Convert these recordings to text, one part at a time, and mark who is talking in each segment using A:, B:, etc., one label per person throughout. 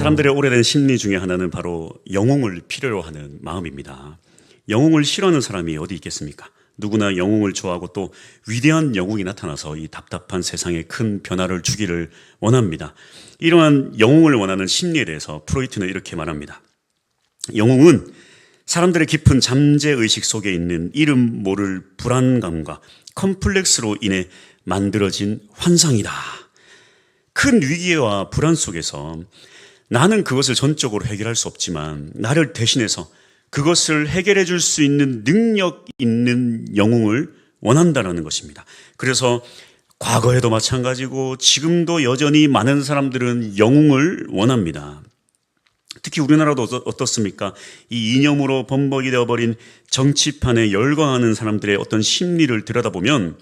A: 사람들의 오래된 심리 중에 하나는 바로 영웅을 필요로 하는 마음입니다. 영웅을 싫어하는 사람이 어디 있겠습니까? 누구나 영웅을 좋아하고 또 위대한 영웅이 나타나서 이 답답한 세상에 큰 변화를 주기를 원합니다. 이러한 영웅을 원하는 심리에 대해서 프로이트는 이렇게 말합니다. 영웅은 사람들의 깊은 잠재의식 속에 있는 이름 모를 불안감과 컴플렉스로 인해 만들어진 환상이다. 큰 위기와 불안 속에서 나는 그것을 전적으로 해결할 수 없지만 나를 대신해서 그것을 해결해 줄 수 있는 능력 있는 영웅을 원한다는 것입니다. 그래서 과거에도 마찬가지고 지금도 여전히 많은 사람들은 영웅을 원합니다. 특히 우리나라도 어떻습니까? 이 이념으로 범벅이 되어버린 정치판에 열광하는 사람들의 어떤 심리를 들여다보면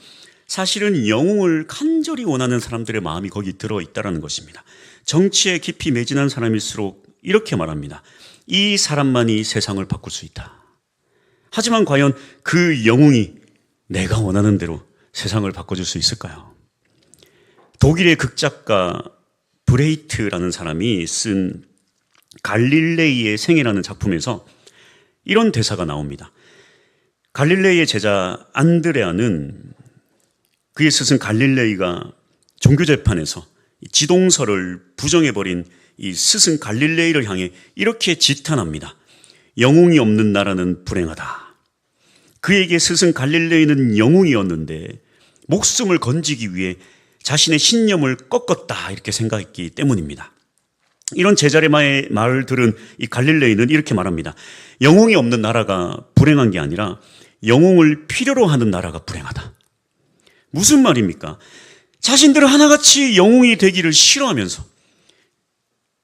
A: 사실은 영웅을 간절히 원하는 사람들의 마음이 거기 들어있다는 것입니다. 정치에 깊이 매진한 사람일수록 이렇게 말합니다. 이 사람만이 세상을 바꿀 수 있다. 하지만 과연 그 영웅이 내가 원하는 대로 세상을 바꿔줄 수 있을까요? 독일의 극작가 브레이트라는 사람이 쓴 갈릴레이의 생애라는 작품에서 이런 대사가 나옵니다. 갈릴레이의 제자 안드레아는 그의 스승 갈릴레이가 종교재판에서 지동설을 부정해버린 이 스승 갈릴레이를 향해 이렇게 지탄합니다. 영웅이 없는 나라는 불행하다. 그에게 스승 갈릴레이는 영웅이었는데 목숨을 건지기 위해 자신의 신념을 꺾었다 이렇게 생각했기 때문입니다. 이런 제자의 말을 들은 이 갈릴레이는 이렇게 말합니다. 영웅이 없는 나라가 불행한 게 아니라 영웅을 필요로 하는 나라가 불행하다. 무슨 말입니까? 자신들은 하나같이 영웅이 되기를 싫어하면서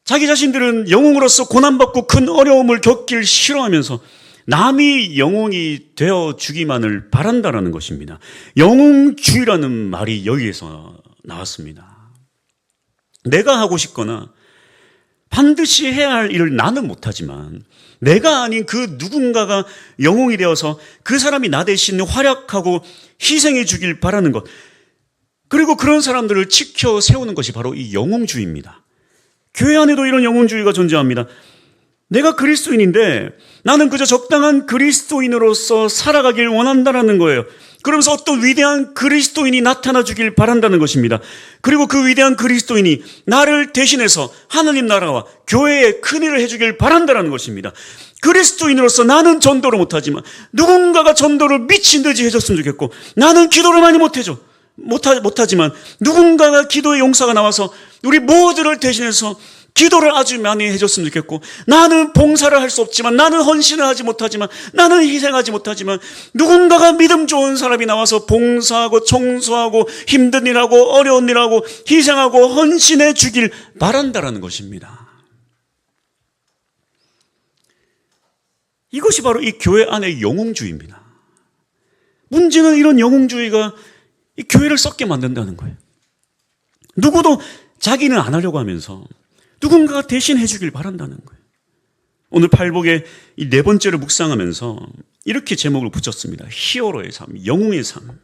A: 자기 자신들은 영웅으로서 고난받고 큰 어려움을 겪길 싫어하면서 남이 영웅이 되어주기만을 바란다는 것입니다. 영웅주의라는 말이 여기에서 나왔습니다. 내가 하고 싶거나 반드시 해야 할 일을 나는 못하지만 내가 아닌 그 누군가가 영웅이 되어서 그 사람이 나 대신 활약하고 희생해 주길 바라는 것, 그리고 그런 사람들을 지켜 세우는 것이 바로 이 영웅주의입니다. 교회 안에도 이런 영웅주의가 존재합니다. 내가 그리스도인인데 나는 그저 적당한 그리스도인으로서 살아가길 원한다는 거예요. 그러면서 어떤 위대한 그리스도인이 나타나 주길 바란다는 것입니다. 그리고 그 위대한 그리스도인이 나를 대신해서 하나님 나라와 교회에 큰일을 해주길 바란다는 것입니다. 그리스도인으로서 나는 전도를 못하지만 누군가가 전도를 미친 듯이 해줬으면 좋겠고, 나는 기도를 많이 못하지만 누군가가 기도의 용사가 나와서 우리 모두를 대신해서 기도를 아주 많이 해줬으면 좋겠고, 나는 봉사를 할 수 없지만, 나는 헌신을 하지 못하지만, 나는 희생하지 못하지만 누군가가 믿음 좋은 사람이 나와서 봉사하고 청소하고 힘든 일하고 어려운 일하고 희생하고 헌신해 주길 바란다는 것입니다. 이것이 바로 이 교회 안의 영웅주의입니다. 문제는 이런 영웅주의가 이 교회를 썩게 만든다는 거예요. 누구도 자기는 안 하려고 하면서 누군가가 대신 해주길 바란다는 거예요. 오늘 팔복의 이 네 번째를 묵상하면서 이렇게 제목을 붙였습니다. 히어로의 삶, 영웅의 삶.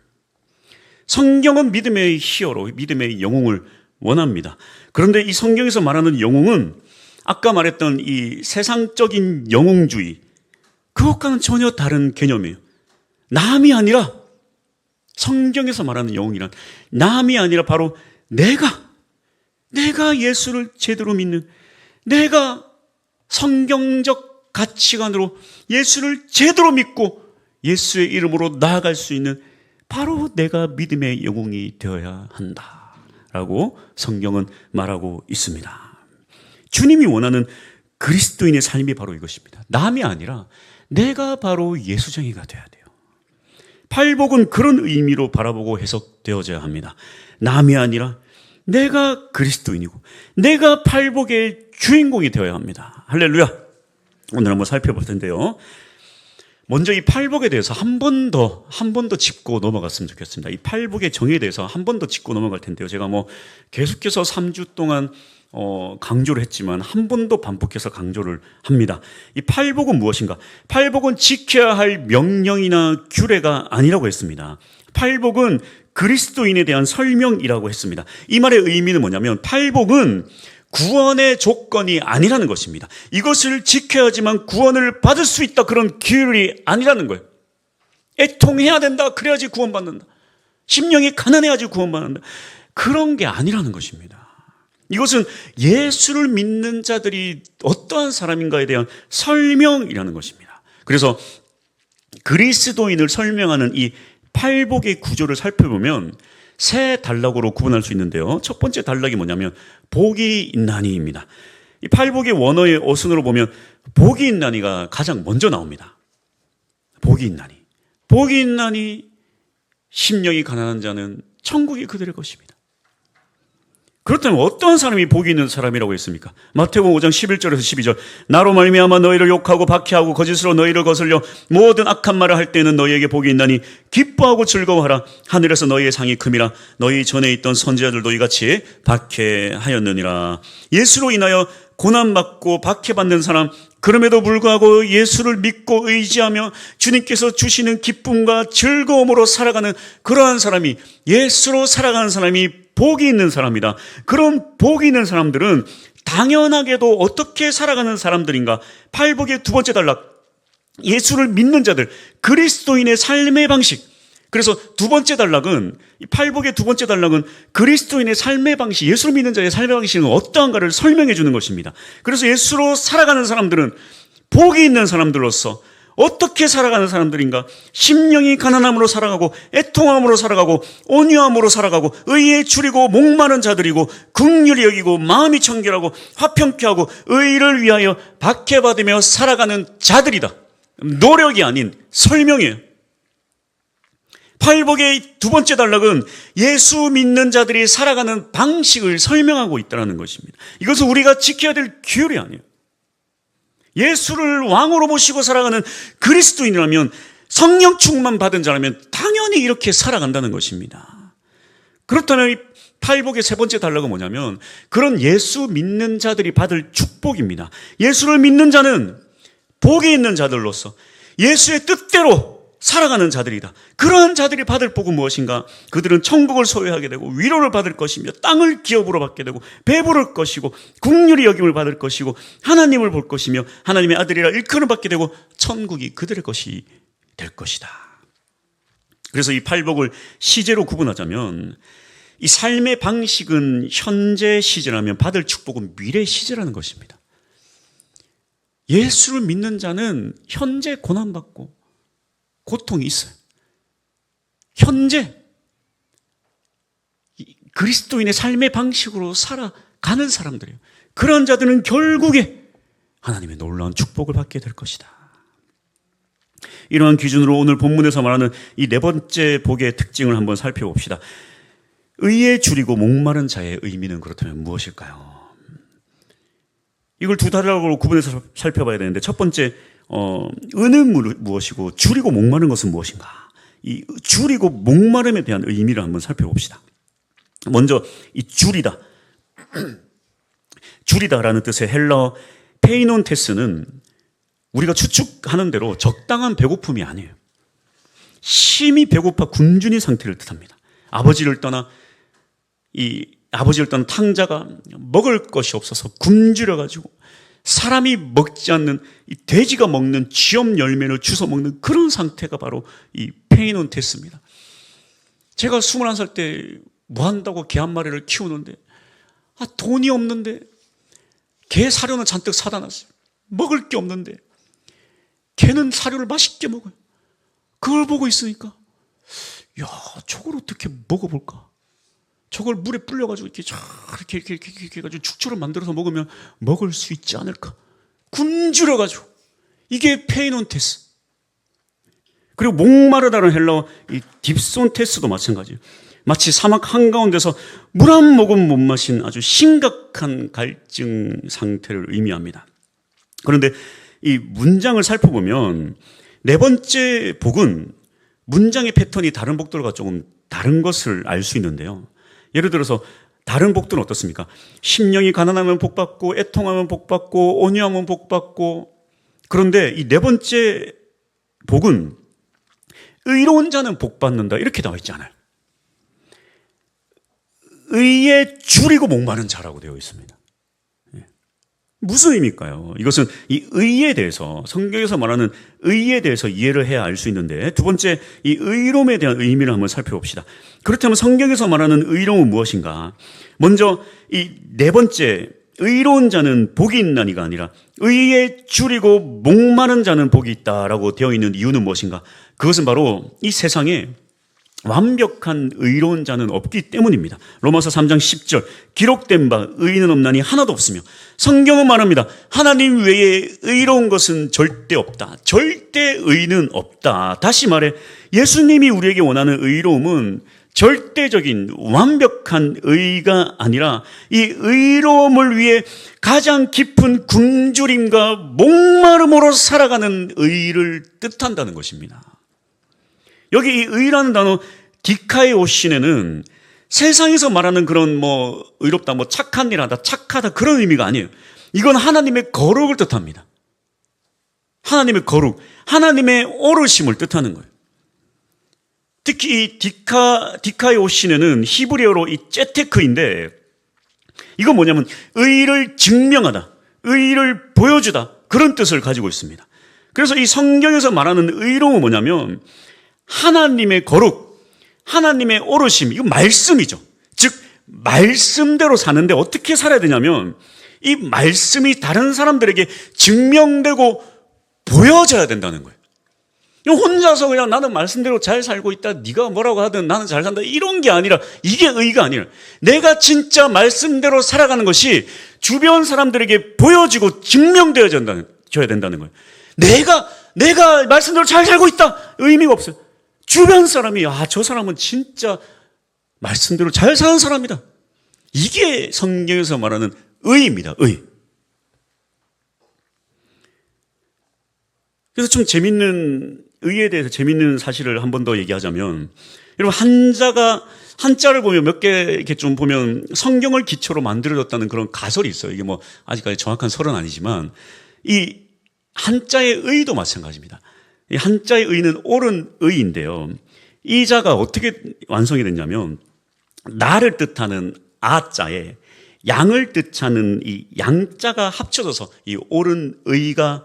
A: 성경은 믿음의 히어로, 믿음의 영웅을 원합니다. 그런데 이 성경에서 말하는 영웅은 아까 말했던 이 세상적인 영웅주의, 그것과는 전혀 다른 개념이에요. 남이 아니라, 성경에서 말하는 영웅이란 남이 아니라 바로 내가 예수를 제대로 믿는, 내가 성경적 가치관으로 예수를 제대로 믿고 예수의 이름으로 나아갈 수 있는 바로 내가 믿음의 영웅이 되어야 한다라고 성경은 말하고 있습니다. 주님이 원하는 그리스도인의 삶이 바로 이것입니다. 남이 아니라 내가 바로 예수쟁이가 되어야 돼요. 팔복은 그런 의미로 바라보고 해석되어져야 합니다. 남이 아니라 내가 그리스도인이고 내가 팔복의 주인공이 되어야 합니다. 할렐루야. 오늘 한번 살펴볼 텐데요. 먼저 이 팔복에 대해서 한 번 더 짚고 넘어갔으면 좋겠습니다. 이 팔복의 정의에 대해서 한 번 더 짚고 넘어갈 텐데요. 제가 계속해서 3주 동안 강조를 했지만 한 번 더 반복해서 강조를 합니다. 이 팔복은 무엇인가? 팔복은 지켜야 할 명령이나 규례가 아니라고 했습니다. 팔복은 그리스도인에 대한 설명이라고 했습니다. 이 말의 의미는 뭐냐면 팔복은 구원의 조건이 아니라는 것입니다. 이것을 지켜야지만 구원을 받을 수 있다, 그런 규율이 아니라는 거예요. 애통해야 된다, 그래야지 구원받는다. 심령이 가난해야지 구원받는다. 그런 게 아니라는 것입니다. 이것은 예수를 믿는 자들이 어떠한 사람인가에 대한 설명이라는 것입니다. 그래서 그리스도인을 설명하는 이 팔복의 구조를 살펴보면 세 단락으로 구분할 수 있는데요. 첫 번째 단락이 뭐냐면 복이 있나니입니다. 이 팔복의 원어의 어순으로 보면 복이 있나니가 가장 먼저 나옵니다. 복이 있나니. 복이 있나니 심령이 가난한 자는 천국이 그들의 것입니다. 그렇다면 어떤 사람이 복이 있는 사람이라고 했습니까? 마태복음 5장 11절에서 12절. 나로 말미암아 너희를 욕하고 박해하고 거짓으로 너희를 거슬려 모든 악한 말을 할 때는 너희에게 복이 있나니 기뻐하고 즐거워하라. 하늘에서 너희의 상이 큼이라. 너희 전에 있던 선지자들도 이같이 박해하였느니라. 예수로 인하여 고난받고 박해받는 사람, 그럼에도 불구하고 예수를 믿고 의지하며 주님께서 주시는 기쁨과 즐거움으로 살아가는 그러한 사람이, 예수로 살아가는 사람이 복이 있는 사람이다. 그런 복이 있는 사람들은 당연하게도 어떻게 살아가는 사람들인가? 팔복의 두 번째 단락, 예수를 믿는 자들, 그리스도인의 삶의 방식. 그래서 두 번째 단락은, 팔복의 두 번째 단락은 그리스도인의 삶의 방식, 예수를 믿는 자의 삶의 방식은 어떠한가를 설명해 주는 것입니다. 그래서 예수로 살아가는 사람들은 복이 있는 사람들로서 어떻게 살아가는 사람들인가? 심령이 가난함으로 살아가고, 애통함으로 살아가고, 온유함으로 살아가고, 의에 줄이고 목마른 자들이고, 긍휼히 여기고, 마음이 청결하고, 화평케 하고, 의를 위하여 박해받으며 살아가는 자들이다. 노력이 아닌 설명이에요. 팔복의 두 번째 단락은 예수 믿는 자들이 살아가는 방식을 설명하고 있다는 것입니다. 이것은 우리가 지켜야 될 규율이 아니에요. 예수를 왕으로 모시고 살아가는 그리스도인이라면, 성령 충만 받은 자라면 당연히 이렇게 살아간다는 것입니다. 그렇다면 이 팔복의 세 번째 단락은 뭐냐면 그런 예수 믿는 자들이 받을 축복입니다. 예수를 믿는 자는 복이 있는 자들로서 예수의 뜻대로 살아가는 자들이다. 그러한 자들이 받을 복은 무엇인가? 그들은 천국을 소유하게 되고 위로를 받을 것이며 땅을 기업으로 받게 되고 배부를 것이고 긍휼히 여김을 받을 것이고 하나님을 볼 것이며 하나님의 아들이라 일컬음을 받게 되고 천국이 그들의 것이 될 것이다. 그래서 이 팔복을 시제로 구분하자면 이 삶의 방식은 현재 시제라면 받을 축복은 미래 시제라는 것입니다. 예수를 믿는 자는 현재 고난받고 고통이 있어요. 현재 그리스도인의 삶의 방식으로 살아가는 사람들이에요. 그런 자들은 결국에 하나님의 놀라운 축복을 받게 될 것이다. 이러한 기준으로 오늘 본문에서 말하는 이 네 번째 복의 특징을 한번 살펴봅시다. 의에 줄이고 목마른 자의 의미는 그렇다면 무엇일까요? 이걸 두 단락으로 구분해서 살펴봐야 되는데, 첫 번째 은은 무엇이고 줄이고 목마른 것은 무엇인가? 이 줄이고 목마름에 대한 의미를 한번 살펴봅시다. 먼저 이 줄이다. 줄이다라는 뜻의 헬라어 페이논테스는 우리가 추측하는 대로 적당한 배고픔이 아니에요. 심히 배고파 굶주린 상태를 뜻합니다. 아버지를 떠난 탕자가 먹을 것이 없어서 굶주려가지고 사람이 먹지 않는, 이 돼지가 먹는 쥐엄 열매를 주워 먹는 그런 상태가 바로 이 페이논테스입니다. 제가 21살 때 뭐 한다고 개 한 마리를 키우는데 돈이 없는데 개 사료는 잔뜩 사다 놨어요. 먹을 게 없는데 개는 사료를 맛있게 먹어요. 그걸 보고 있으니까 야, 저걸 어떻게 먹어볼까? 저걸 물에 불려가지고 이렇게 해가지고 죽처럼 만들어서 먹으면 먹을 수 있지 않을까? 굶주려가지고. 이게 페이논테스. 그리고 목마르다는 헬라어 이 딥손테스도 마찬가지예요. 마치 사막 한가운데서 물 한 모금 못 마신 아주 심각한 갈증 상태를 의미합니다. 그런데 이 문장을 살펴보면 네 번째 복은 문장의 패턴이 다른 복들과 조금 다른 것을 알 수 있는데요. 예를 들어서 다른 복들은 어떻습니까? 심령이 가난하면 복받고, 애통하면 복받고, 온유하면 복받고. 그런데 이 네 번째 복은 의로운 자는 복받는다, 이렇게 나와 있지 않아요. 의에 줄이고 목마른 자라고 되어 있습니다. 무슨 의미일까요? 이것은 이 의에 대해서, 성경에서 말하는 의에 대해서 이해를 해야 알 수 있는데, 두 번째, 이 의로움에 대한 의미를 한번 살펴봅시다. 그렇다면 성경에서 말하는 의로움은 무엇인가? 먼저 이 네 번째, 의로운 자는 복이 있나니가 아니라 의에 줄이고 목마른 자는 복이 있다라고 되어 있는 이유는 무엇인가? 그것은 바로 이 세상에 완벽한 의로운 자는 없기 때문입니다. 로마서 3장 10절, 기록된 바 의인은 없나니 하나도 없으며, 성경은 말합니다. 하나님 외에 의로운 것은 절대 없다. 절대 의는 없다. 다시 말해 예수님이 우리에게 원하는 의로움은 절대적인 완벽한 의가 아니라 이 의로움을 위해 가장 깊은 굶주림과 목마름으로 살아가는 의를 뜻한다는 것입니다. 여기 이 의라는 단어 디카이오신에는 세상에서 말하는 그런 의롭다, 착한 일 하다, 착하다 그런 의미가 아니에요. 이건 하나님의 거룩을 뜻합니다. 하나님의 거룩, 하나님의 오르심을 뜻하는 거예요. 특히 이 디카이오신에는 히브리어로 이 째테크인데, 이건 뭐냐면 의를 증명하다, 의를 보여주다 그런 뜻을 가지고 있습니다. 그래서 이 성경에서 말하는 의로움은 뭐냐면 하나님의 거룩, 하나님의 오르심, 이거 말씀이죠. 즉 말씀대로 사는데 어떻게 살아야 되냐면 이 말씀이 다른 사람들에게 증명되고 보여져야 된다는 거예요. 혼자서 그냥 나는 말씀대로 잘 살고 있다, 네가 뭐라고 하든 나는 잘 산다, 이런 게 아니라, 이게 의가 아니라 내가 진짜 말씀대로 살아가는 것이 주변 사람들에게 보여지고 증명되어야 된다는 거예요. 내가 말씀대로 잘 살고 있다, 의미가 없어요. 주변 사람이 저 사람은 진짜 말씀대로 잘 사는 사람이다, 이게 성경에서 말하는 의입니다. 의. 그래서 좀 재밌는, 의에 대해서 재밌는 사실을 한 번 더 얘기하자면, 여러분 한자를 보면 몇 개 이렇게 좀 보면 성경을 기초로 만들어졌다는 그런 가설이 있어요. 이게 아직까지 정확한 설은 아니지만 이 한자의 의도 마찬가지입니다. 이 한자의 의는 옳은 의인데요. 이 자가 어떻게 완성이 됐냐면 나를 뜻하는 아자에 양을 뜻하는 이 양자가 합쳐져서 이 옳은 의가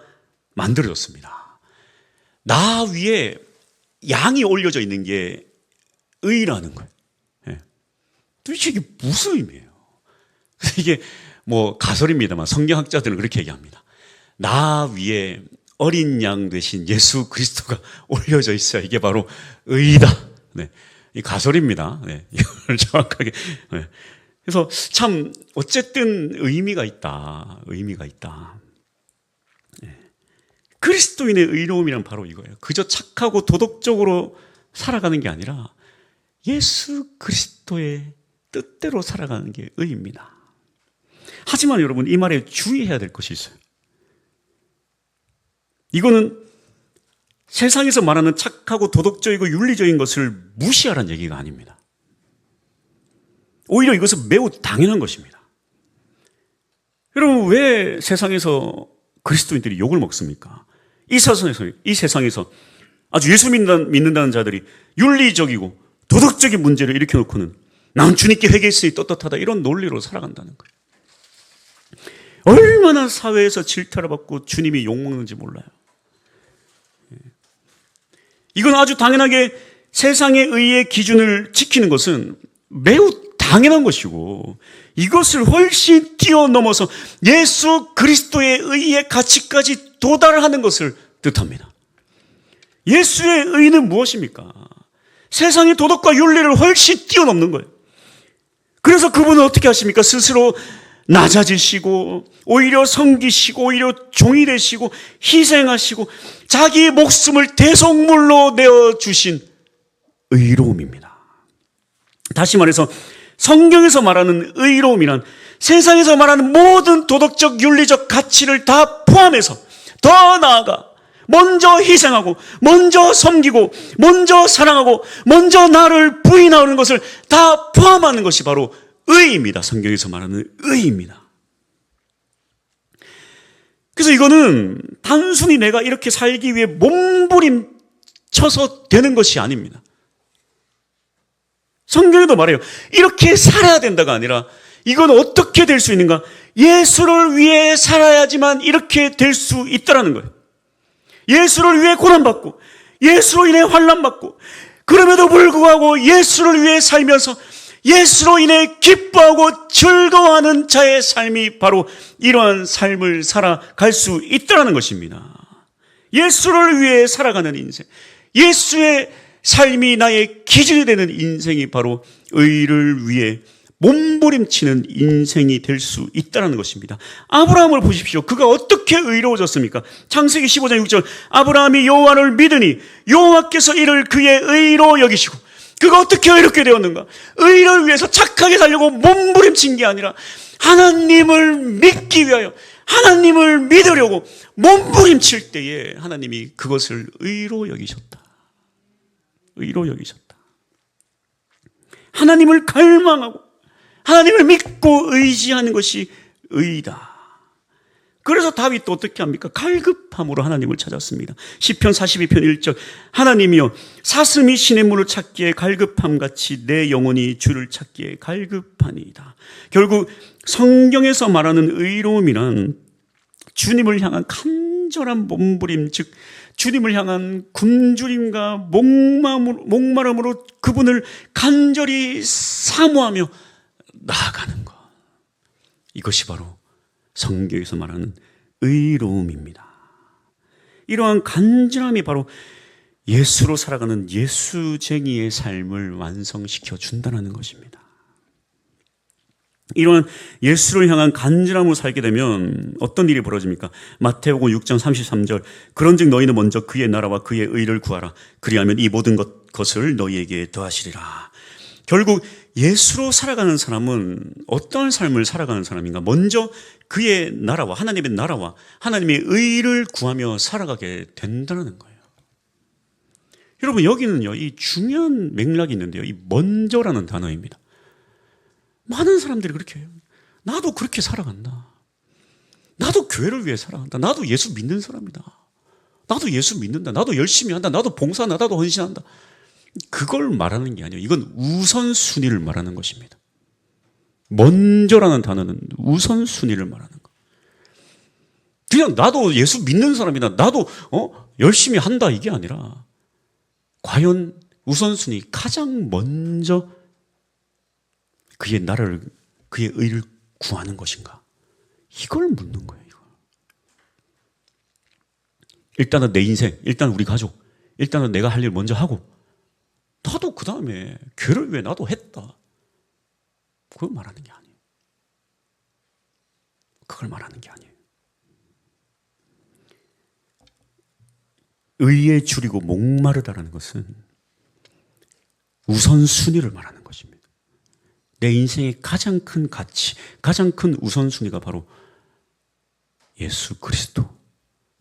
A: 만들어졌습니다. 나 위에 양이 올려져 있는 게 의라는 거예요. 도대체 이게 무슨 의미예요? 이게 가설입니다만 성경학자들은 그렇게 얘기합니다. 나 위에 어린 양 되신 예수 그리스도가 올려져 있어야 이게 바로 의다. 이 가설입니다. 이걸 정확하게. 그래서 참 어쨌든 의미가 있다. 그리스도인의 의로움이란 바로 이거예요. 그저 착하고 도덕적으로 살아가는 게 아니라 예수 그리스도의 뜻대로 살아가는 게 의입니다. 하지만 여러분, 이 말에 주의해야 될 것이 있어요. 이거는 세상에서 말하는 착하고 도덕적이고 윤리적인 것을 무시하라는 얘기가 아닙니다. 오히려 이것은 매우 당연한 것입니다. 여러분, 왜 세상에서 그리스도인들이 욕을 먹습니까? 이 세상에서 아주 예수 믿는다는 자들이 윤리적이고 도덕적인 문제를 일으켜놓고는 난 주님께 회개했으니 떳떳하다, 이런 논리로 살아간다는 거예요. 얼마나 사회에서 질타를 받고 주님이 욕먹는지 몰라요. 이건 아주 당연하게 세상의 의의 기준을 지키는 것은 매우 당연한 것이고, 이것을 훨씬 뛰어넘어서 예수 그리스도의 의의 가치까지 도달하는 것을 뜻합니다. 예수의 의는 무엇입니까? 세상의 도덕과 윤리를 훨씬 뛰어넘는 거예요. 그래서 그분은 어떻게 하십니까? 스스로 낮아지시고 오히려 섬기시고 오히려 종이 되시고 희생하시고 자기의 목숨을 대속물로 내어주신 의로움입니다. 다시 말해서 성경에서 말하는 의로움이란 세상에서 말하는 모든 도덕적 윤리적 가치를 다 포함해서 더 나아가 먼저 희생하고 먼저 섬기고 먼저 사랑하고 먼저 나를 부인하는 것을 다 포함하는 것이 바로 의입니다. 성경에서 말하는 의입니다. 그래서 이거는 단순히 내가 이렇게 살기 위해 몸부림쳐서 되는 것이 아닙니다. 성경에도 말해요. 이렇게 살아야 된다가 아니라 이건 어떻게 될 수 있는가? 예수를 위해 살아야지만 이렇게 될 수 있다라는 거예요. 예수를 위해 고난받고 예수로 인해 환난받고 그럼에도 불구하고 예수를 위해 살면서 예수로 인해 기뻐하고 즐거워하는 자의 삶이 바로 이러한 삶을 살아갈 수 있다는 것입니다. 예수를 위해 살아가는 인생, 예수의 삶이 나의 기준이 되는 인생이 바로 의를 위해 몸부림치는 인생이 될 수 있다는 것입니다. 아브라함을 보십시오. 그가 어떻게 의로워졌습니까? 창세기 15장 6절, 아브라함이 여호와를 믿으니 여호와께서 이를 그의 의로 여기시고, 그가 어떻게 의롭게 되었는가? 의를 위해서 착하게 살려고 몸부림친 게 아니라 하나님을 믿기 위하여, 하나님을 믿으려고 몸부림칠 때에 하나님이 그것을 의로 여기셨다. 의로 여기셨다. 하나님을 갈망하고 하나님을 믿고 의지하는 것이 의이다. 그래서 다윗도 어떻게 합니까? 갈급함으로 하나님을 찾았습니다. 시편 42편 1절, 하나님이여 사슴이 시냇물을 찾기에 갈급함같이 내 영혼이 주를 찾기에 갈급하니이다. 결국 성경에서 말하는 의로움이란 주님을 향한 간절한 몸부림, 즉 주님을 향한 굶주림과 목마름으로 그분을 간절히 사모하며 나아가는 것, 이것이 바로 성경에서 말하는 의로움입니다. 이러한 간절함이 바로 예수로 살아가는 예수쟁이의 삶을 완성시켜 준다는 것입니다. 이러한 예수를 향한 간절함으로 살게 되면 어떤 일이 벌어집니까? 마태복음 6장 33절, 그런즉 너희는 먼저 그의 나라와 그의 의를 구하라. 그리하면 이 모든 것을 너희에게 더하시리라. 결국 예수로 살아가는 사람은 어떤 삶을 살아가는 사람인가? 먼저 그의 나라와 하나님의 나라와 하나님의 의를 구하며 살아가게 된다는 거예요. 여러분, 여기는요, 이 중요한 맥락이 있는데요, 이 먼저라는 단어입니다. 많은 사람들이 그렇게 해요. 나도 그렇게 살아간다. 나도 교회를 위해 살아간다. 나도 예수 믿는 사람이다. 나도 예수 믿는다. 나도 열심히 한다. 나도 봉사한다. 나도 헌신한다. 그걸 말하는 게 아니에요. 이건 우선순위를 말하는 것입니다. 먼저라는 단어는 우선순위를 말하는 거. 그냥 나도 예수 믿는 사람이다. 나도 열심히 한다. 이게 아니라 과연 우선순위, 가장 먼저 그의 나라를, 그의 의를 구하는 것인가? 이걸 묻는 거예요. 이걸. 일단은 내 인생, 일단 우리 가족, 일단은 내가 할 일 먼저 하고 나도 그 다음에 교회를 위해 나도 했다. 그걸 말하는 게 아니에요. 그걸 말하는 게 아니에요. 의에 줄이고 목마르다라는 것은 우선순위를 말하는 것입니다. 내 인생의 가장 큰 가치, 가장 큰 우선순위가 바로 예수 그리스도,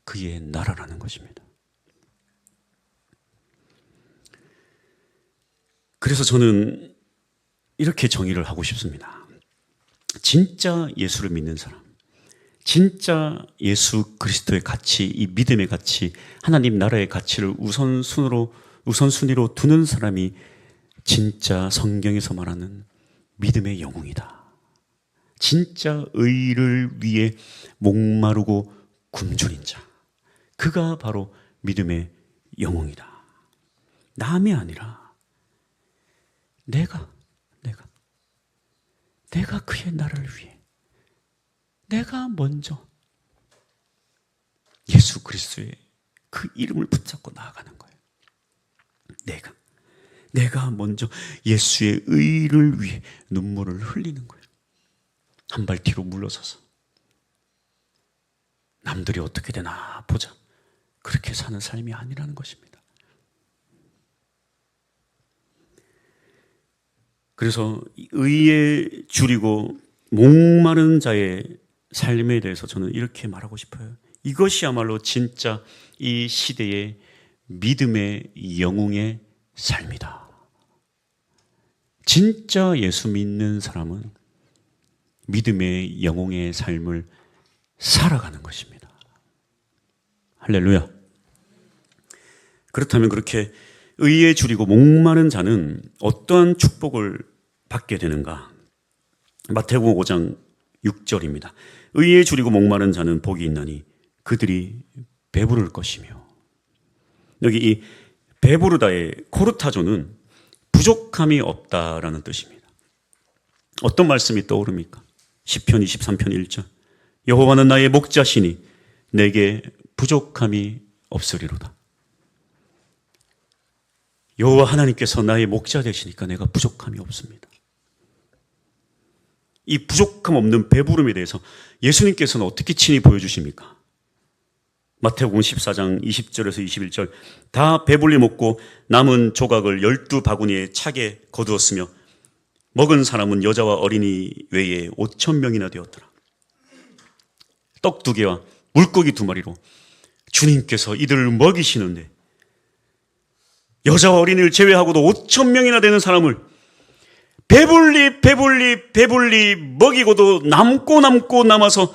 A: 그의 나라라는 것입니다. 그래서 저는 이렇게 정의를 하고 싶습니다. 진짜 예수를 믿는 사람, 진짜 예수 그리스도의 가치, 이 믿음의 가치, 하나님 나라의 가치를 우선순위로 두는 사람이 진짜 성경에서 말하는 믿음의 영웅이다. 진짜 의를 위해 목마르고 굶주린 자, 그가 바로 믿음의 영웅이다. 남이 아니라 내가 그의 나라를 위해 내가 먼저 예수 그리스도의 그 이름을 붙잡고 나아가는 거예요. 내가 먼저 예수의 의를 위해 눈물을 흘리는 거예요. 한 발 뒤로 물러서서 남들이 어떻게 되나 보자, 그렇게 사는 삶이 아니라는 것입니다. 그래서 의에 줄이고 목마른 자의 삶에 대해서 저는 이렇게 말하고 싶어요. 이것이야말로 진짜 이 시대의 믿음의 영웅의 삶이다. 진짜 예수 믿는 사람은 믿음의 영웅의 삶을 살아가는 것입니다. 할렐루야. 그렇다면 그렇게 의에 줄이고 목마른 자는 어떠한 축복을 받게 되는가? 마태복음 5장 6절입니다. 의에 줄이고 목마른 자는 복이 있나니 그들이 배부를 것이며. 여기 이 배부르다의 코르타조는 부족함이 없다라는 뜻입니다. 어떤 말씀이 떠오릅니까? 시편 23편 1절. 여호와는 나의 목자시니 내게 부족함이 없으리로다. 여호와 하나님께서 나의 목자 되시니까 내가 부족함이 없습니다. 이 부족함 없는 배부름에 대해서 예수님께서는 어떻게 친히 보여주십니까? 마태복음 14장 20절에서 21절. 다 배불리 먹고 남은 조각을 12바구니에 차게 거두었으며 먹은 사람은 여자와 어린이 외에 5,000명이나 되었더라. 떡 2개와 물고기 2마리로 주님께서 이들을 먹이시는데 여자와 어린이를 제외하고도 5,000명이나 되는 사람을 배불리 먹이고도 남고 남아서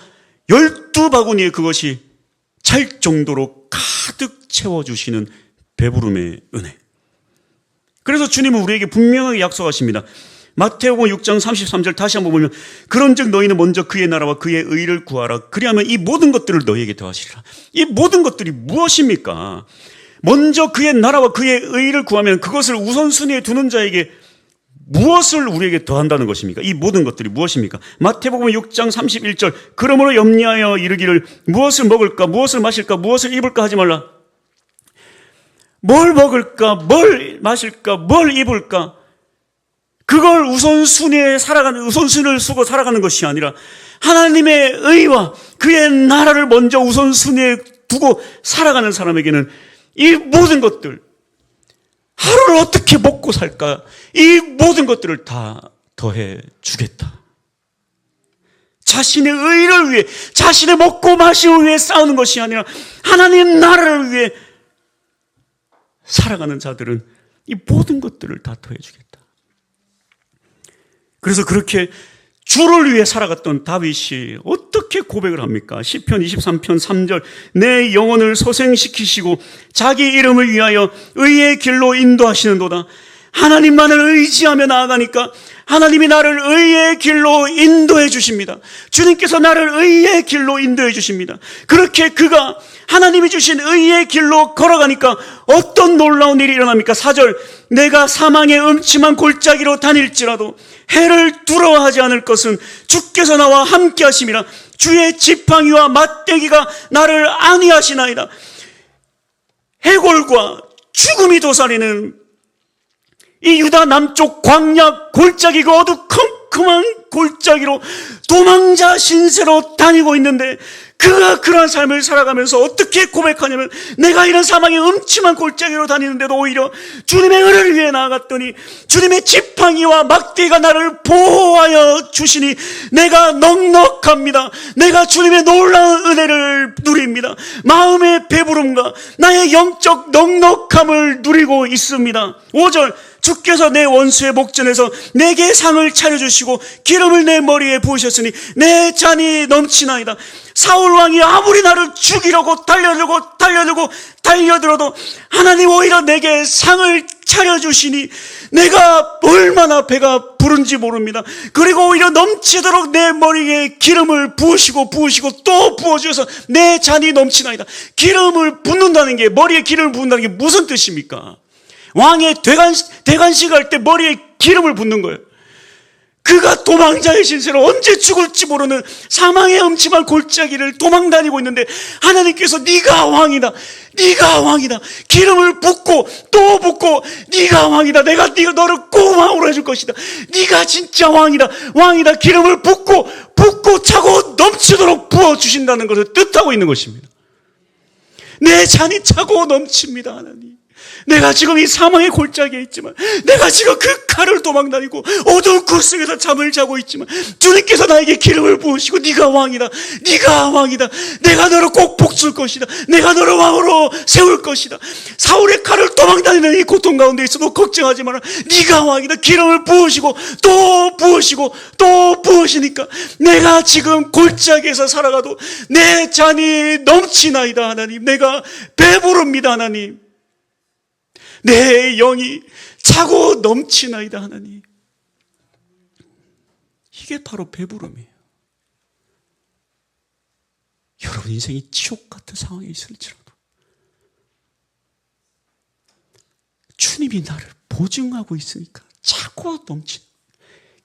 A: 12바구니에 그것이 찰 정도로 가득 채워주시는 배부름의 은혜. 그래서 주님은 우리에게 분명하게 약속하십니다. 마태복음 6장 33절 다시 한번 보면 그런즉 너희는 먼저 그의 나라와 그의 의를 구하라. 그리하면 이 모든 것들을 너희에게 더하시리라. 이 모든 것들이 무엇입니까? 먼저 그의 나라와 그의 의를 구하면 그것을 우선순위에 두는 자에게 무엇을 우리에게 더한다는 것입니까? 이 모든 것들이 무엇입니까? 마태복음 6장 31절. 그러므로 염려하여 이르기를 무엇을 먹을까, 무엇을 마실까, 무엇을 입을까 하지 말라. 뭘 먹을까, 뭘 마실까, 뭘 입을까? 그걸 우선순위를 쓰고 살아가는 것이 아니라 하나님의 의와 그의 나라를 먼저 우선순위에 두고 살아가는 사람에게는 이 모든 것들, 하루를 어떻게 먹고 살까? 이 모든 것들을 다 더해 주겠다. 자신의 의를 위해, 자신의 먹고 마시기 위해 싸우는 것이 아니라 하나님 나라를 위해 살아가는 자들은 이 모든 것들을 다 더해 주겠다. 그래서 그렇게 주를 위해 살아갔던 다윗이 어떻게 고백을 합니까? 시편 23편 3절. 내 영혼을 소생시키시고 자기 이름을 위하여 의의 길로 인도하시는도다. 하나님만을 의지하며 나아가니까 하나님이 나를 의의 길로 인도해 주십니다. 주님께서 나를 의의 길로 인도해 주십니다. 그렇게 그가 하나님이 주신 의의 길로 걸어가니까 어떤 놀라운 일이 일어납니까? 4절. 내가 사망의 음침한 골짜기로 다닐지라도 해를 두려워하지 않을 것은 주께서 나와 함께 하심이라. 주의 지팡이와 맞대기가 나를 안위하시나이다. 해골과 죽음이 도사리는 이 유다 남쪽 광야 골짜기, 그 어두컴컴한 골짜기로 도망자 신세로 다니고 있는데 그가 그러한 삶을 살아가면서 어떻게 고백하냐면 내가 이런 사망의 음침한 골짜기로 다니는데도 오히려 주님의 은혜를 위해 나아갔더니 주님의 지팡이와 막대기가 나를 보호하여 주시니 내가 넉넉합니다. 내가 주님의 놀라운 은혜를 누립니다. 마음의 배부름과 나의 영적 넉넉함을 누리고 있습니다. 5절. 주께서 내 원수의 목전에서 내게 상을 차려주시고 기름을 내 머리에 부으셨으니 내 잔이 넘치나이다. 사울 왕이 아무리 나를 죽이려고 달려들어도 하나님 오히려 내게 상을 차려주시니 내가 얼마나 배가 부른지 모릅니다. 그리고 오히려 넘치도록 내 머리에 기름을 부으시고 또 부어주셔서 내 잔이 넘치나이다. 기름을 붓는다는 게, 머리에 기름을 부은다는 게 무슨 뜻입니까? 왕의 대관식 할 때 머리에 기름을 붓는 거예요. 그가 도망자의 신세로 언제 죽을지 모르는 사망의 음침한 골짜기를 도망다니고 있는데 하나님께서 네가 왕이다. 기름을 붓고 또 붓고 네가 왕이다. 내가 너를 꼭 왕으로 해줄 것이다. 네가 진짜 왕이다. 기름을 붓고 차고 넘치도록 부어주신다는 것을 뜻하고 있는 것입니다. 내 잔이 차고 넘칩니다. 하나님. 내가 지금 이 사망의 골짜기에 있지만, 내가 지금 그 칼을 도망다니고 어두운 굴 속에서 잠을 자고 있지만 주님께서 나에게 기름을 부으시고 네가 왕이다. 내가 너를 꼭 복줄 것이다. 내가 너를 왕으로 세울 것이다. 사울의 칼을 도망다니는 이 고통 가운데 있어도 걱정하지 마라. 네가 왕이다. 기름을 부으시고 또 부으시니까 내가 지금 골짜기에서 살아가도 내 잔이 넘치나이다. 하나님, 내가 배부릅니다. 하나님, 내 영이 차고 넘치나이다. 하나님, 이게 바로 배부름이에요. 인생이 지옥 같은 상황에 있을지라도 주님이 나를 보증하고 있으니까 차고 넘친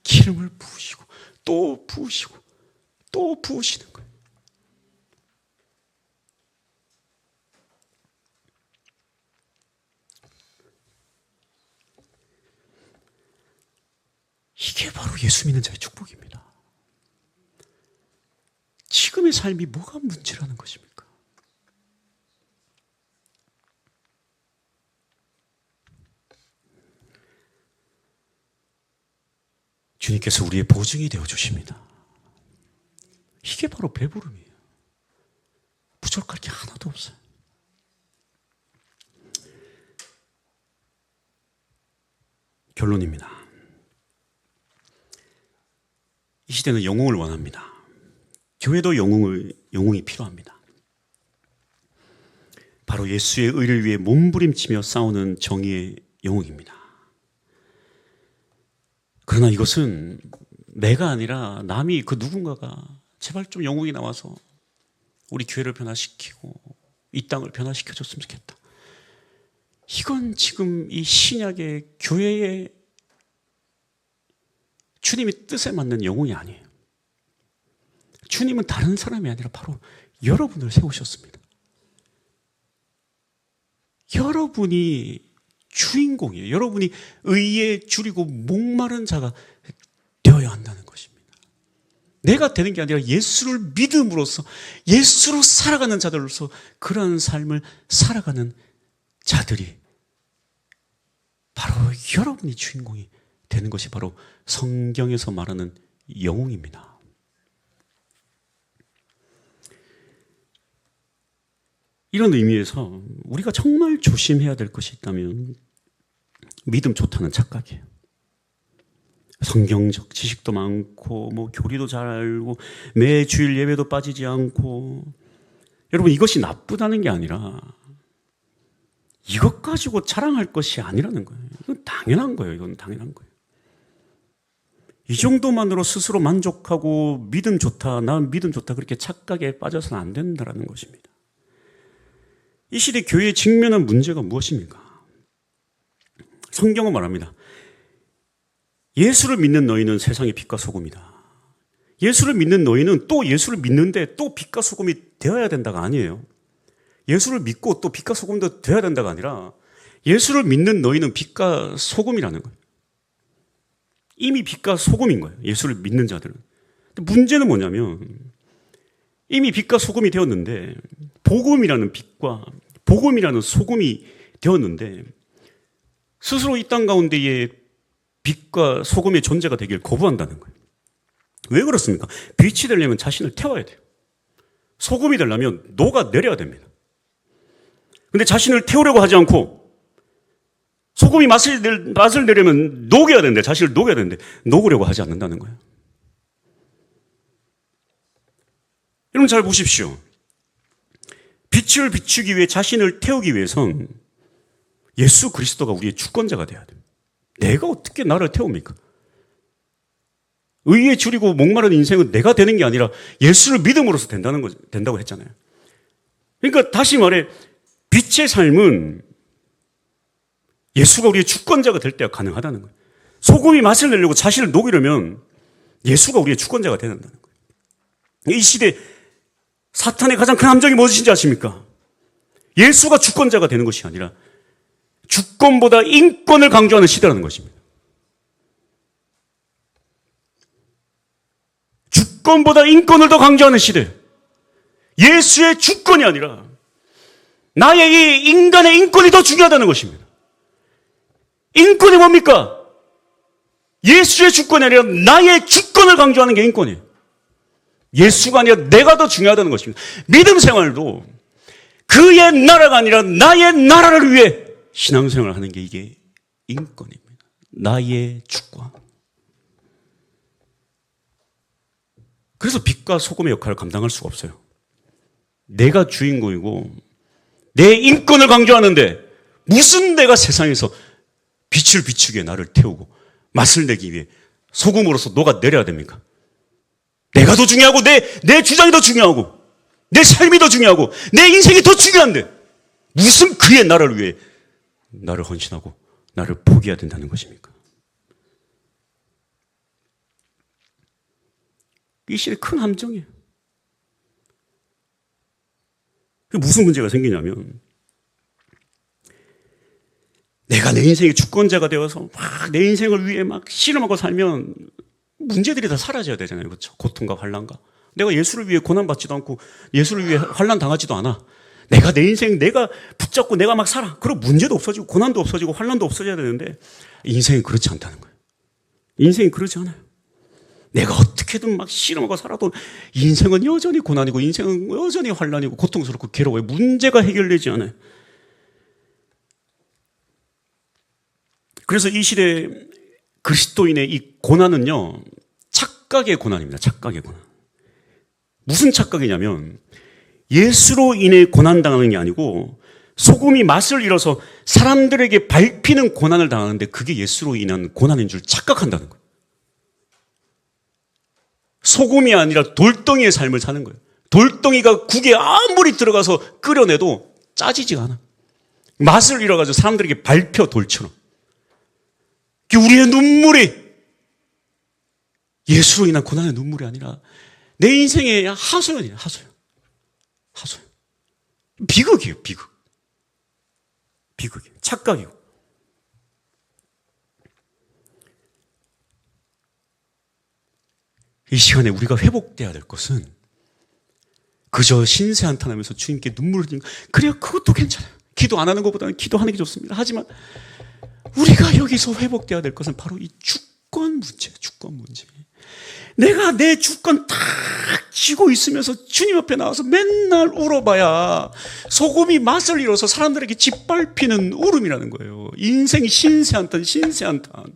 A: 기름을 부으시고 또 부으시고 또 부으시는 거예요. 이게 바로 예수 믿는 자의 축복입니다. 지금의 삶이 뭐가 문제라는 것입니까? 주님께서 우리의 보증이 되어주십니다. 이게 바로 배부름이에요. 부족할 게 하나도 없어요. 결론입니다. 이 시대는 영웅을 원합니다. 교회도 영웅이 필요합니다. 바로 예수의 의를 위해 몸부림치며 싸우는 정의의 영웅입니다. 그러나 이것은 내가 아니라 남이 그 누군가가 제발 좀 영웅이 나와서 우리 교회를 변화시키고 이 땅을 변화시켜줬으면 좋겠다. 이건 지금 이 신약의 교회의 주님의 뜻에 맞는 영웅이 아니에요. 주님은 다른 사람이 아니라 바로 여러분을 세우셨습니다. 여러분이 주인공이에요. 여러분이 의에 줄이고 목마른 자가 되어야 한다는 것입니다. 내가 되는 게 아니라 예수를 믿음으로써 예수로 살아가는 자들로서 그러한 삶을 살아가는 자들이 바로 여러분이 주인공이 되는 것이 바로 성경에서 말하는 영웅입니다. 이런 의미에서 우리가 정말 조심해야 될 것이 있다면 믿음 좋다는 착각이에요. 성경적 지식도 많고 교리도 잘 알고 매 주일 예배도 빠지지 않고, 여러분 이것이 나쁘다는 게 아니라 이것 가지고 자랑할 것이 아니라는 거예요. 이건 당연한 거예요. 이건 당연한 거예요. 이 정도만으로 스스로 만족하고 믿음 좋다, 난 믿음 좋다 그렇게 착각에 빠져서는 안 된다는 것입니다. 이 시대 교회에 직면한 문제가 무엇입니까? 성경은 말합니다. 예수를 믿는 너희는 세상의 빛과 소금이다. 예수를 믿는 너희는 또 예수를 믿는데 또 빛과 소금이 되어야 된다가 아니에요. 예수를 믿고 또 빛과 소금도 되어야 된다가 아니라 예수를 믿는 너희는 빛과 소금이라는 거예요. 이미 빛과 소금인 거예요. 예수를 믿는 자들은. 근데 문제는 뭐냐면 이미 빛과 소금이 되었는데 복음이라는 빛과 복음이라는 소금이 되었는데 스스로 이 땅 가운데에 빛과 소금의 존재가 되길 거부한다는 거예요. 왜 그렇습니까? 빛이 되려면 자신을 태워야 돼요. 소금이 되려면 녹아내려야 됩니다. 근데 자신을 태우려고 하지 않고 소금이 맛을 내려면 녹여야 되는데, 자신을 녹여야 되는데 녹으려고 하지 않는다는 거예요. 여러분 잘 보십시오. 빛을 비추기 위해 자신을 태우기 위해선 예수 그리스도가 우리의 주권자가 돼야 돼요. 내가 어떻게 나를 태웁니까? 의에 줄이고 목마른 인생은 내가 되는 게 아니라 예수를 믿음으로써 된다고 했잖아요. 그러니까 다시 말해 빛의 삶은 예수가 우리의 주권자가 될 때가 가능하다는 거예요. 소금이 맛을 내려고 자신을 녹이려면 예수가 우리의 주권자가 되야 된다는 거예요. 이 시대 사탄의 가장 큰 함정이 무엇인지 아십니까? 예수가 주권자가 되는 것이 아니라 주권보다 인권을 강조하는 시대라는 것입니다. 주권보다 인권을 더 강조하는 시대. 예수의 주권이 아니라 나의 이 인간의 인권이 더 중요하다는 것입니다. 인권이 뭡니까? 예수의 주권이 아니라 나의 주권을 강조하는 게 인권이에요. 예수가 아니라 내가 더 중요하다는 것입니다. 믿음 생활도 그의 나라가 아니라 나의 나라를 위해 신앙생활을 하는 게 이게 인권입니다. 나의 주권. 그래서 빛과 소금의 역할을 감당할 수가 없어요. 내가 주인공이고 내 인권을 강조하는데 무슨 내가 세상에서 빛을 비추기에 나를 태우고 맛을 내기 위해 소금으로서 녹아내려야 됩니까? 내가 더 중요하고 내 주장이 더 중요하고 내 삶이 더 중요하고 내 인생이 더 중요한데 무슨 그의 나라를 위해 나를 헌신하고 나를 포기해야 된다는 것입니까? 이 시대의 큰 함정이에요. 무슨 문제가 생기냐면 내가 내 인생의 주권자가 되어서 막 내 인생을 위해 막 씨름하고 살면 문제들이 다 사라져야 되잖아요. 그렇죠? 고통과 환난과. 내가 예수를 위해 고난받지도 않고 예수를 위해 환난 당하지도 않아. 내가 내 인생 내가 붙잡고 내가 막 살아. 그럼 문제도 없어지고 고난도 없어지고 환난도 없어져야 되는데 인생이 그렇지 않다는 거예요. 인생이 그렇지 않아요. 내가 어떻게든 막 씨름하고 살아도 인생은 여전히 고난이고 인생은 여전히 환난이고 고통스럽고 괴로워요. 문제가 해결되지 않아요. 그래서 이 시대 그리스도인의 이 고난은요, 착각의 고난입니다. 착각의 고난. 무슨 착각이냐면 예수로 인해 고난당하는 게 아니고 소금이 맛을 잃어서 사람들에게 밟히는 고난을 당하는데 그게 예수로 인한 고난인 줄 착각한다는 거예요. 소금이 아니라 돌덩이의 삶을 사는 거예요. 돌덩이가 국에 아무리 들어가서 끓여내도 짜지지가 않아. 맛을 잃어가지고 사람들에게 밟혀 돌처럼. 우리의 눈물이 예수로 인한 고난의 눈물이 아니라 내 인생의 하소연이에요. 하소연. 하소연. 비극이에요. 비극. 비극이에요. 착각이고. 이 시간에 우리가 회복돼야 될 것은 그저 신세 한탄하면서 주님께 눈물을 흘리는 거. 그래요. 그것도 괜찮아요. 기도 안 하는 것보다는 기도하는 게 좋습니다. 하지만 우리가 여기서 회복돼야 될 것은 바로 이 주권 문제예요. 주권 문제. 내가 내 주권 딱 쥐고 있으면서 주님 앞에 나와서 맨날 울어봐야 소금이 맛을 잃어서 사람들에게 짓밟히는 울음이라는 거예요. 인생이 신세한탄, 신세한탄.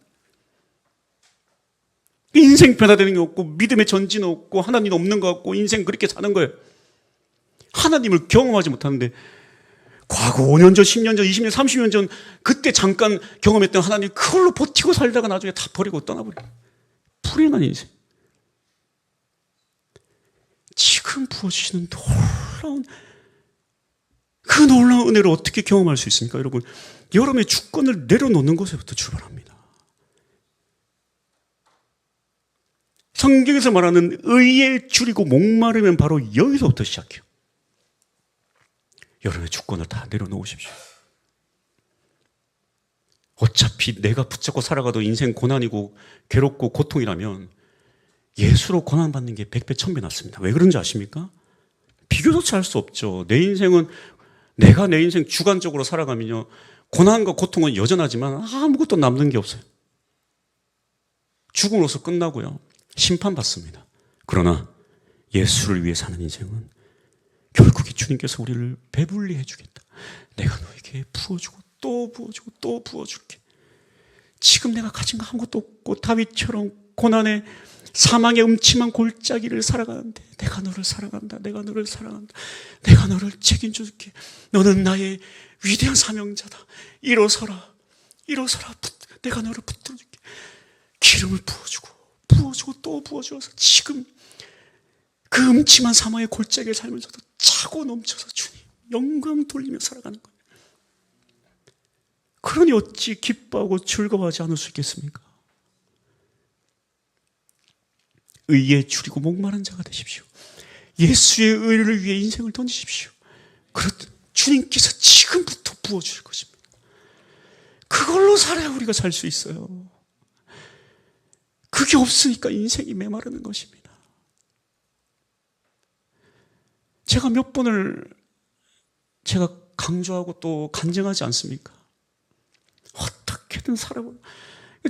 A: 인생 변화되는 게 없고 믿음의 전진 없고 하나님 없는 것 같고 인생 그렇게 사는 거예요. 하나님을 경험하지 못하는데 과거 5년 전, 10년 전, 20년, 30년 전 그때 잠깐 경험했던 하나님 그걸로 버티고 살다가 나중에 다 버리고 떠나버려요. 불행한 인생. 지금 부어주시는 놀라운 은혜를 어떻게 경험할 수 있습니까? 여러분, 여러분의 주권을 내려놓는 것에부터 출발합니다. 성경에서 말하는 의에 줄이고 목마르면 바로 여기서부터 시작해요. 여러분의 주권을 다 내려놓으십시오. 어차피 내가 붙잡고 살아가도 인생 고난이고 괴롭고 고통이라면 예수로 고난받는 게 100배 1000배 낫습니다. 왜 그런지 아십니까? 비교조차 할 수 없죠. 내 인생은 내가 내 인생 주관적으로 살아가면요 고난과 고통은 여전하지만 아무것도 남는 게 없어요. 죽음으로써 끝나고요 심판받습니다. 그러나 예수를 위해 사는 인생은 결국에 주님께서 우리를 배불리 해주겠다. 내가 너에게 부어주고 또 부어주고 또 부어줄게. 지금 내가 가진 거 아무것도 없고 다윗처럼 고난의 사망의 음침한 골짜기를 살아가는데 내가 너를 사랑한다. 내가 너를 사랑한다. 내가 너를 책임줄게. 너는 나의 위대한 사명자다. 일어서라. 일어서라. 내가 너를 붙들어줄게. 기름을 부어주고 또 부어주어서 지금 그 음침한 사망의 골짜기를 살면서도 차고 넘쳐서 주님 영광 돌리며 살아가는 거예요. 그러니 어찌 기뻐하고 즐거워하지 않을 수 있겠습니까? 의에 줄이고 목마른 자가 되십시오. 예수의 의를 위해 인생을 던지십시오. 그렇듯 주님께서 지금부터 부어주실 것입니다. 그걸로 살아야 우리가 살 수 있어요. 그게 없으니까 인생이 메마르는 것입니다. 제가 몇 번을 제가 강조하고 또 간증하지 않습니까? 어떻게든 살아보려.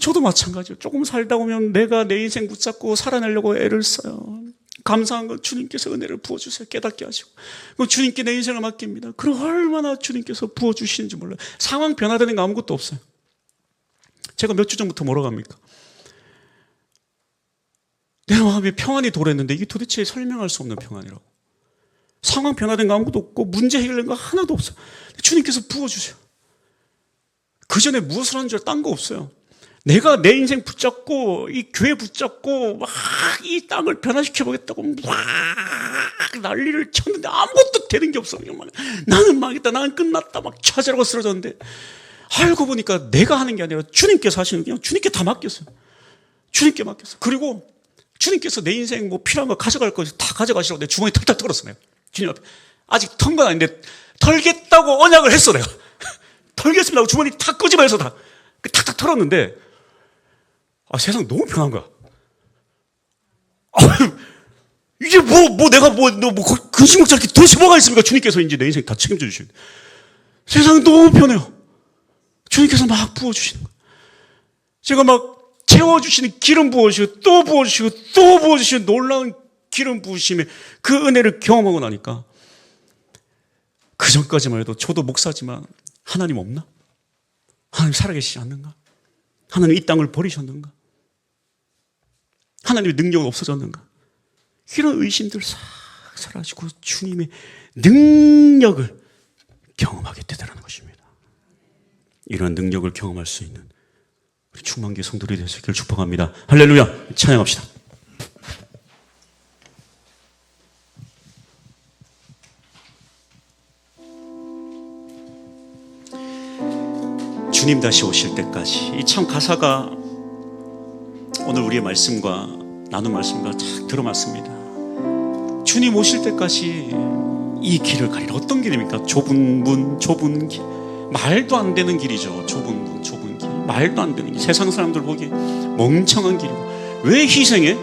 A: 저도 마찬가지예요. 조금 살다 보면 내가 내 인생 붙잡고 살아내려고 애를 써요. 감사한 건 주님께서 은혜를 부어주세요. 깨닫게 하시고. 그럼 주님께 내 인생을 맡깁니다. 그럼 얼마나 주님께서 부어주시는지 몰라요. 상황 변화되는 거 아무것도 없어요. 제가 몇 주 전부터 뭐라고 합니까? 내 마음에 평안이 도래했는데 이게 도대체 설명할 수 없는 평안이라고. 상황 변화된 거 아무것도 없고 문제 해결된 거 하나도 없어요. 주님께서 부어주세요. 그 전에 무엇을 하는 줄 딴 거 없어요. 내가 내 인생 붙잡고 이 교회 붙잡고 막 이 땅을 변화시켜 보겠다고 막 난리를 쳤는데 아무것도 되는 게 없어. 나는 망했다, 나는 끝났다, 막 좌절하고 쓰러졌는데, 알고 보니까 내가 하는 게 아니라 주님께서 하시는 게, 주님께 다 맡겼어요. 주님께 맡겼어. 그리고 주님께서 내 인생 뭐 필요한 거 가져갈 거 다 가져가시라고 내 주머니 털털 털었어. 내가 주님 앞에 아직 턴 건 아닌데 털겠다고 언약을 했어. 내가 털겠습니다 하고 주머니 탁 끄집어내서 다 탁탁 털었는데, 세상 너무 편한 거야. 이게 내가 근심 먹지 않게 도대체 뭐가 있습니까? 주님께서 이제 내 인생 다 책임져 주시는. 세상 너무 편해요. 주님께서 막 부어주시는 거예요. 제가 막 채워주시는 기름 부어주시고 또 부어주시고 또 부어주시는 놀라운 기름 부으심에 그 은혜를 경험하고 나니까, 그 전까지만 해도 저도 목사지만 하나님 없나? 하나님 살아계시지 않는가? 하나님 이 땅을 버리셨는가? 하나님의 능력은 없어졌는가? 이런 의심들 싹 사라지고 주님의 능력을 경험하게 되더라는 것입니다. 이런 능력을 경험할 수 있는 우리 충만교회 성도들이 될 수 있기를 축복합니다. 할렐루야. 찬양합시다. 주님 다시 오실 때까지. 이 참 가사가 오늘 우리의 말씀과 나눈 말씀과 잘 들어맞습니다. 주님 오실 때까지 이 길을 가리라. 어떤 길입니까? 좁은 문, 좁은 길. 말도 안 되는 길이죠. 좁은 문, 좁은 길. 말도 안 되는 길. 세상 사람들 보기에 멍청한 길이고. 왜 희생해?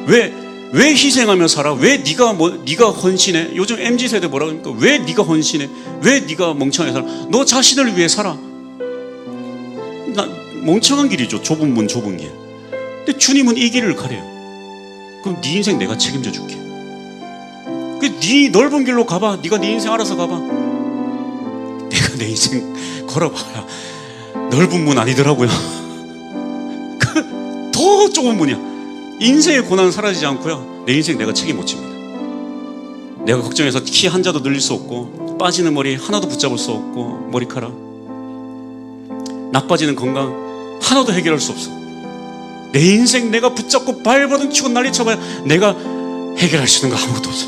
A: 왜 희생하며 살아? 왜 네가 헌신해? 요즘 MZ세대 뭐라 그러니까 왜 네가 헌신해? 왜 네가 멍청하게 살아? 너 자신을 위해 살아. 멍청한 길이죠. 좁은 문, 좁은 길. 근데 주님은 이 길을 가래요. 그럼 네 인생 내가 책임져 줄게. 네 넓은 길로 가봐. 네가 네 인생 알아서 가봐. 내가 내 인생 걸어봐야 넓은 문 아니더라고요. 더 좁은 문이야. 인생의 고난은 사라지지 않고요, 내 인생 내가 책임 못 집니다. 내가 걱정해서 키 한 자도 늘릴 수 없고, 빠지는 머리 하나도 붙잡을 수 없고, 머리카락 나빠지는 건강 하나도 해결할 수 없어. 내 인생 내가 붙잡고 발버둥 치고 난리쳐봐야 내가 해결할 수 있는 거 아무것도 없어.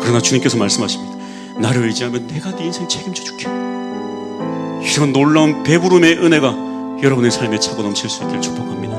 A: 그러나 주님께서 말씀하십니다. 나를 의지하면 내가 네 인생 책임져 줄게. 이런 놀라운 배부름의 은혜가 여러분의 삶에 차고 넘칠 수 있기를 축복합니다.